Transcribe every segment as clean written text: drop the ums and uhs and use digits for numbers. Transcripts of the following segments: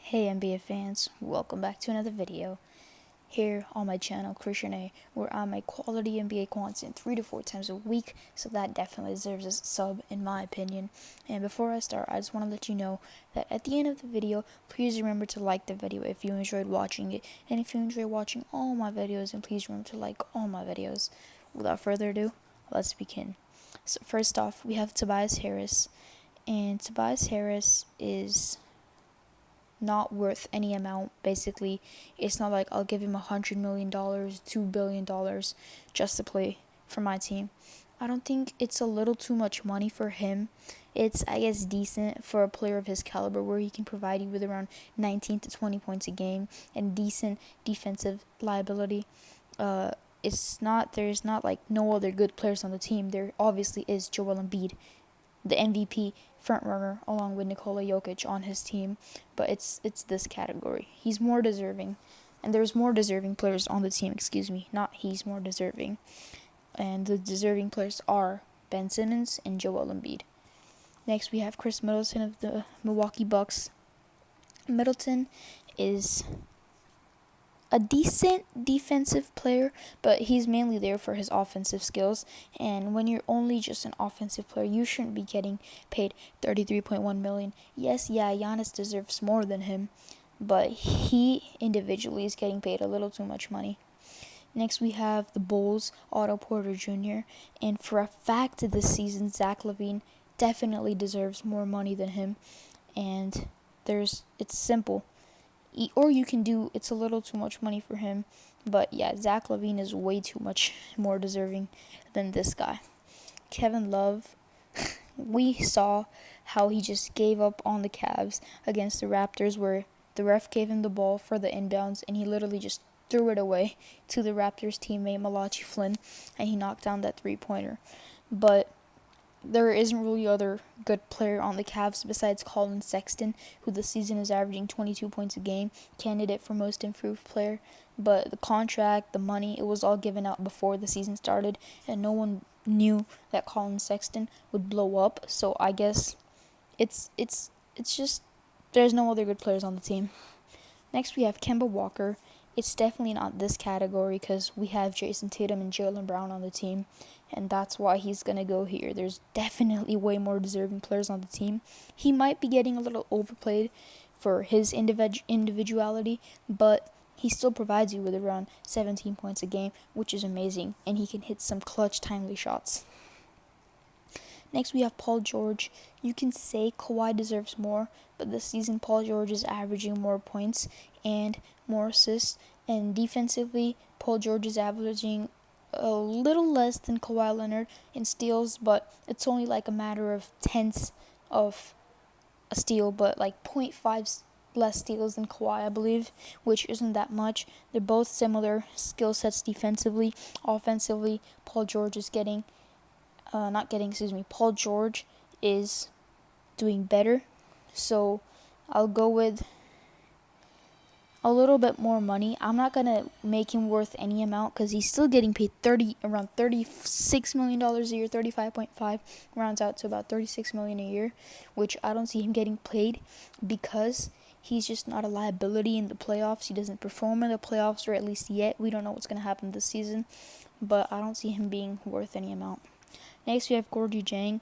Hey NBA fans, welcome back to another video here on my channel, Christian A, where I make quality NBA content 3 to 4 times a week, so that definitely deserves a sub in my opinion. And before I start, I just want to let you know that at the end of the video, please remember to like the video if you enjoyed watching it, and if you enjoy watching all my videos, then please remember to like all my videos. Without further ado, let's begin. So first off, we have Tobias Harris, and Tobias Harris is not worth any amount. Basically, it's not like I'll give him $100 million, $2 billion just to play for my team. I don't think it's a little too much money for him. It's, I guess, decent for a player of his caliber, where he can provide you with around 19 to 20 points a game and decent defensive liability. There's not like no other good players on the team. There obviously is Joel Embiid, the MVP frontrunner, along with Nikola Jokic on his team, but it's this category. He's more deserving, and there's more deserving players on the team. Not he's more deserving, and the deserving players are Ben Simmons and Joel Embiid. Next, we have Chris Middleton of the Milwaukee Bucks. Middleton is a decent defensive player, but he's mainly there for his offensive skills. And when you're only just an offensive player, you shouldn't be getting paid $33.1 million. Yes, Giannis deserves more than him, but he individually is getting paid a little too much money. Next, we have the Bulls, Otto Porter Jr., and for a fact this season, Zach LaVine definitely deserves more money than him. And it's simple. Or you can do, it's a little too much money for him, but yeah, Zach LaVine is way too much more deserving than this guy. Kevin Love, we saw how he just gave up on the Cavs against the Raptors, where the ref gave him the ball for the inbounds, and he literally just threw it away to the Raptors teammate Malachi Flynn, and he knocked down that three-pointer. But there isn't really other good player on the Cavs besides Colin Sexton, who this season is averaging 22 points a game, candidate for most improved player. But the contract, the money, it was all given out before the season started, and no one knew that Colin Sexton would blow up. So I guess it's just there's no other good players on the team. Next, we have Kemba Walker. It's definitely not this category because we have Jason Tatum and Jaylen Brown on the team, and that's why he's going to go here. There's definitely way more deserving players on the team. He might be getting a little overplayed for his individuality, but he still provides you with around 17 points a game, which is amazing, and he can hit some clutch, timely shots. Next, we have Paul George. You can say Kawhi deserves more, but this season Paul George is averaging more points and more assists. And defensively, Paul George is averaging a little less than Kawhi Leonard in steals, but it's only like a matter of tenths of a steal, but like 0.5 less steals than Kawhi, I believe, which isn't that much. They're both similar skill sets defensively. Offensively, Paul George is Paul George is doing better. So I'll go with a little bit more money. I'm not going to make him worth any amount because he's still getting paid around $36 million a year, 35.5, rounds out to about $36 million a year, which I don't see him getting paid because he's just not a liability in the playoffs. He doesn't perform in the playoffs, or at least yet. We don't know what's going to happen this season, but I don't see him being worth any amount. Next, we have Gorgui Dieng.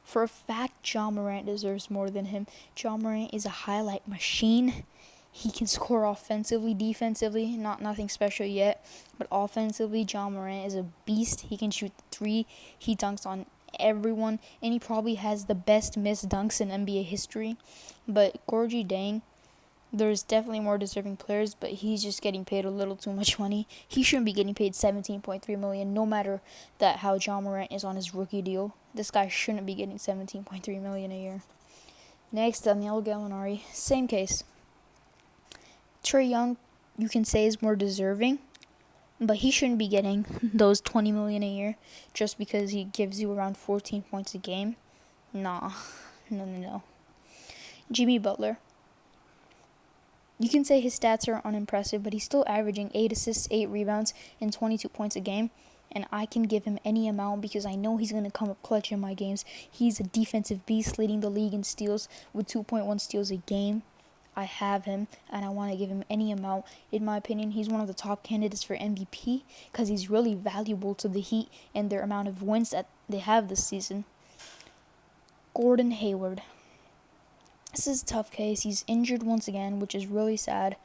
For a fact, Ja Morant deserves more than him. Ja Morant is a highlight machine. He can score offensively, defensively, nothing special yet, but offensively, Ja Morant is a beast. He can shoot three. He dunks on everyone, and he probably has the best missed dunks in NBA history. But Gorgui Dieng, there's definitely more deserving players, but he's just getting paid a little too much money. He shouldn't be getting paid $17.3 million, no matter how Ja Morant is on his rookie deal. This guy shouldn't be getting $17.3 million a year. Next, Danilo Gallinari, same case. Trae Young, you can say, is more deserving, but he shouldn't be getting those $20 million a year just because he gives you around 14 points a game. No. Jimmy Butler. You can say his stats are unimpressive, but he's still averaging 8 assists, 8 rebounds, and 22 points a game. And I can give him any amount because I know he's going to come up clutch in my games. He's a defensive beast, leading the league in steals with 2.1 steals a game. I have him, and I want to give him any amount. In my opinion, he's one of the top candidates for MVP because he's really valuable to the Heat and their amount of wins that they have this season. Gordon Hayward. This is a tough case. He's injured once again, which is really sad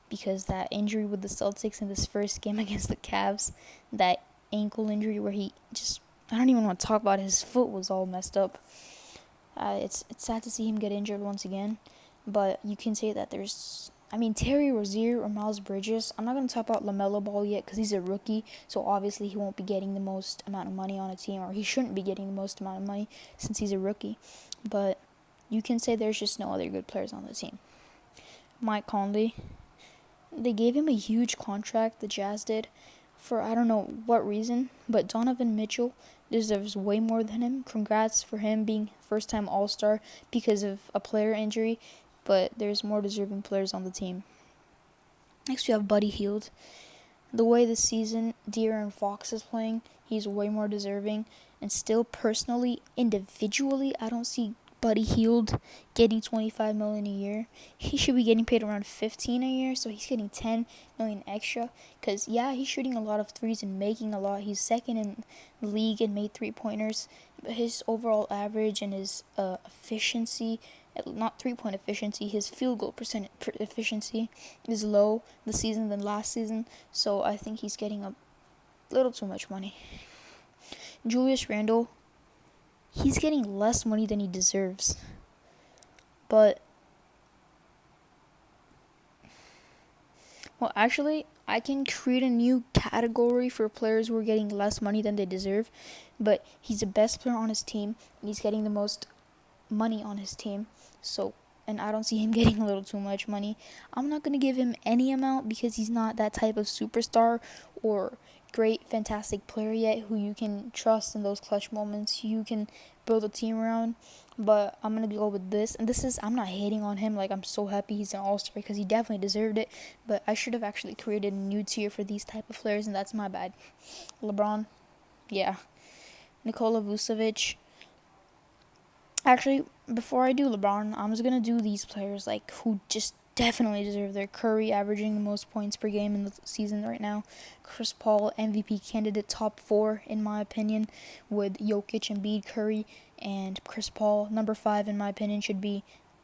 because that injury with the Celtics in this first game against the Cavs, that ankle injury where he just, I don't even want to talk about it. His foot was all messed up. It's sad to see him get injured once again, but you can say that Terry Rozier or Miles Bridges. I'm not going to talk about LaMelo Ball yet because he's a rookie, so obviously he won't be getting the most amount of money on a team, or he shouldn't be getting the most amount of money since he's a rookie. But you can say there's just no other good players on the team. Mike Conley, they gave him a huge contract, the Jazz did, for I don't know what reason, but Donovan Mitchell deserves way more than him. Congrats for him being first-time All-Star because of a player injury, but there's more deserving players on the team. Next we have Buddy Hield. The way this season De'Aaron Fox is playing, he's way more deserving, and still personally, individually, I don't see Buddy Hield getting $25 million a year. He should be getting paid around $15 a year, so he's getting $10 million extra. Because, yeah, he's shooting a lot of threes and making a lot. He's second in the league in made three-pointers. But his overall average and his efficiency, not three-point efficiency, his field goal efficiency is low this season than last season. So I think he's getting a little too much money. Julius Randle, he's getting less money than he deserves. But, well, actually, I can create a new category for players who are getting less money than they deserve. But he's the best player on his team, and he's getting the most money on his team. So, and I don't see him getting a little too much money. I'm not going to give him any amount because he's not that type of superstar or great, fantastic player yet who you can trust in those clutch moments. You can build a team around, but I'm going to go with this. And I'm not hating on him. Like, I'm so happy he's an All-Star because he definitely deserved it. But I should have actually created a new tier for these type of players, and that's my bad. LeBron, yeah. Nikola Vucevic. Actually, before I do LeBron, I'm just going to do these players like who just definitely deserve their. Curry averaging the most points per game in the season right now. Chris Paul, MVP candidate, top 4 in my opinion, with Jokic, Embiid, Curry, and Chris Paul. Number 5 in my opinion should be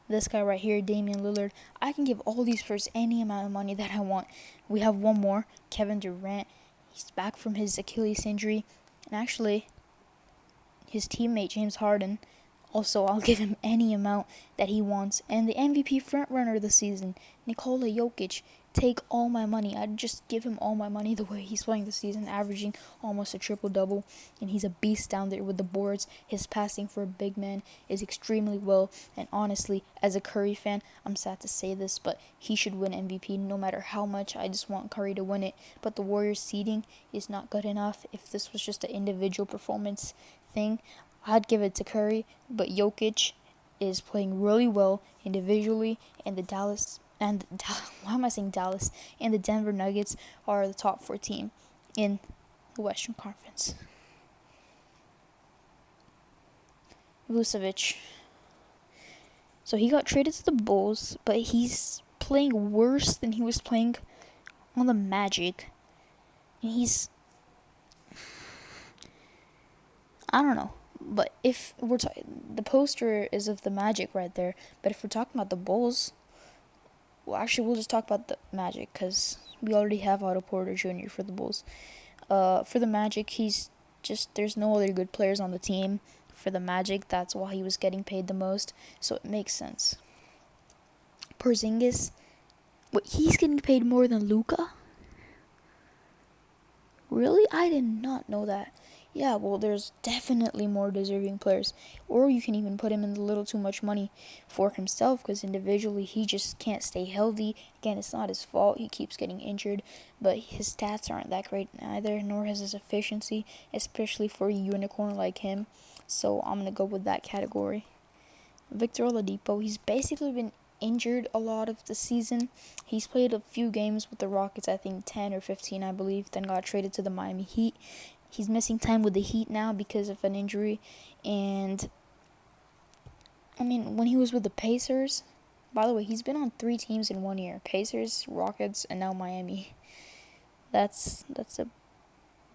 this guy right here, Damian Lillard. I can give all these players any amount of money that I want. We have one more, Kevin Durant. He's back from his Achilles injury. And actually, his teammate, James Harden, also, I'll give him any amount that he wants. And the MVP frontrunner this season, Nikola Jokic, take all my money. I'd just give him all my money the way he's playing this season, averaging almost a triple-double. And he's a beast down there with the boards. His passing for a big man is extremely well. And honestly, as a Curry fan, I'm sad to say this, but he should win MVP no matter how much. I just want Curry to win it. But the Warriors' seeding is not good enough. If this was just an individual performance thing, I'd give it to Curry, but Jokic is playing really well individually, and the Denver Nuggets are the top 4 team in the Western Conference. Vucevic. So he got traded to the Bulls, but he's playing worse than he was playing on the Magic. And I don't know. But if we're the poster is of the Magic right there. But if we're talking about the Bulls, well, actually, we'll just talk about the Magic because we already have Otto Porter Jr. for the Bulls. For the Magic, there's no other good players on the team. For the Magic, that's why he was getting paid the most. So it makes sense. Porzingis, he's getting paid more than Luka? Really? I did not know that. Yeah, well, there's definitely more deserving players. Or you can even put him in a little too much money for himself because individually he just can't stay healthy. Again, it's not his fault. He keeps getting injured. But his stats aren't that great either, nor has his efficiency, especially for a unicorn like him. So I'm going to go with that category. Victor Oladipo, he's basically been injured a lot of the season. He's played a few games with the Rockets, I think 10 or 15, I believe, then got traded to the Miami Heat. He's missing time with the Heat now because of an injury. And, when he was with the Pacers, By the way, he's been on 3 teams in 1 year: Pacers, Rockets, and now Miami. That's a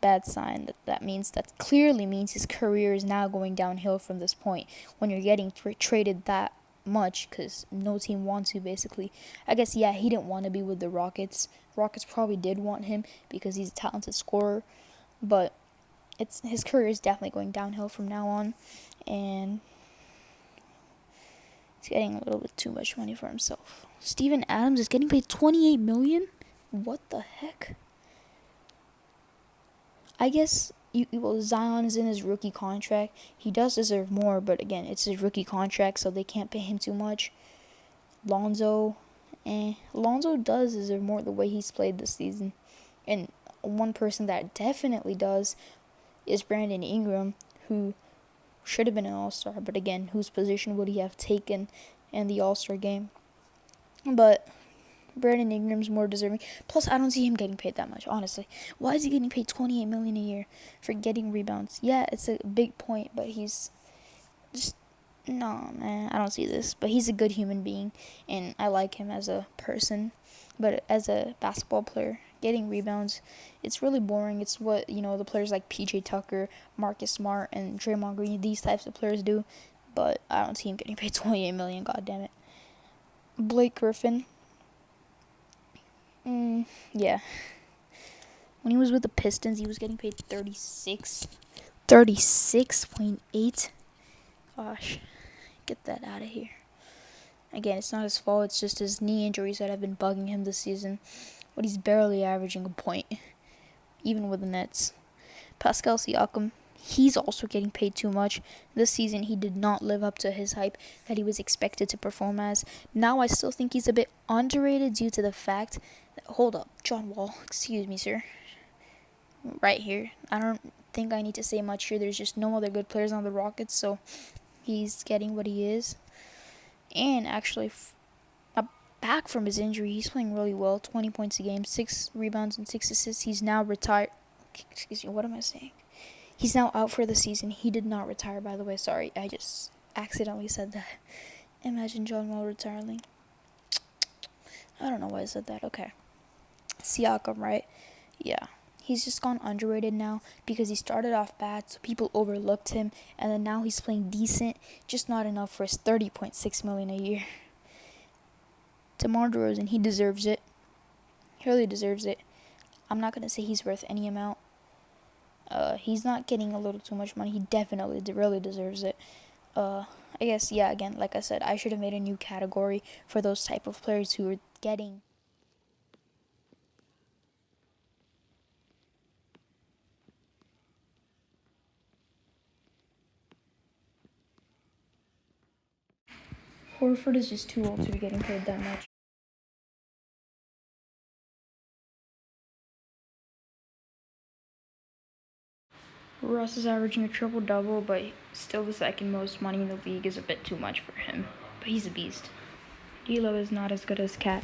bad sign. That clearly means his career is now going downhill from this point. When you're getting traded that much, because no team wants you, basically. I guess, yeah, he didn't want to be with the Rockets. Rockets probably did want him because he's a talented scorer, but his career is definitely going downhill from now on, and he's getting a little bit too much money for himself. Steven Adams is getting paid $28 million? What the heck? I guess Zion is in his rookie contract. He does deserve more, but again, it's his rookie contract, so they can't pay him too much. Lonzo does deserve more the way he's played this season. And one person that definitely does is Brandon Ingram, who should have been an All-Star, but again, whose position would he have taken in the All-Star game? But Brandon Ingram's more deserving. Plus, I don't see him getting paid that much, honestly. Why is he getting paid $28 million a year for getting rebounds? Yeah, it's a big point, but he's just... No, man, I don't see this. But he's a good human being, and I like him as a person. But as a basketball player, getting rebounds, it's really boring. It's what, the players like PJ Tucker, Marcus Smart, and Draymond Green, these types of players do. But I don't see him getting paid $28 million, goddammit. Blake Griffin. Yeah. When he was with the Pistons, he was getting paid 36.8. Gosh, get that out of here. Again, it's not his fault. It's just his knee injuries that have been bugging him this season. But he's barely averaging a point, even with the Nets. Pascal Siakam, he's also getting paid too much. This season, he did not live up to his hype that he was expected to perform as. Now, I still think he's a bit underrated due to the fact that... Hold up, John Wall. Excuse me, sir. Right here. I don't think I need to say much here. There's just no other good players on the Rockets, so he's getting what he is. And actually, back from his injury, he's playing really well. 20 points a game, 6 rebounds and 6 assists. He's now retired. Excuse me, what am I saying? He's now out for the season. He did not retire, by the way. Sorry, I just accidentally said that. Imagine John Wall retiring. I don't know why I said that. Okay. Siakam, right? Yeah. He's just gone underrated now because he started off bad, so people overlooked him, and then now he's playing decent, just not enough for his $30.6 million a year. DeMar DeRozan, he deserves it. He really deserves it. I'm not going to say he's worth any amount. He's not getting a little too much money. He definitely really deserves it. I guess, yeah, again, like I said, I should have made a new category for those type of players who are getting... Horford is just too old to be getting paid that much. Russ is averaging a triple-double, but still the second most money in the league is a bit too much for him. But he's a beast. D'Lo is not as good as Cat.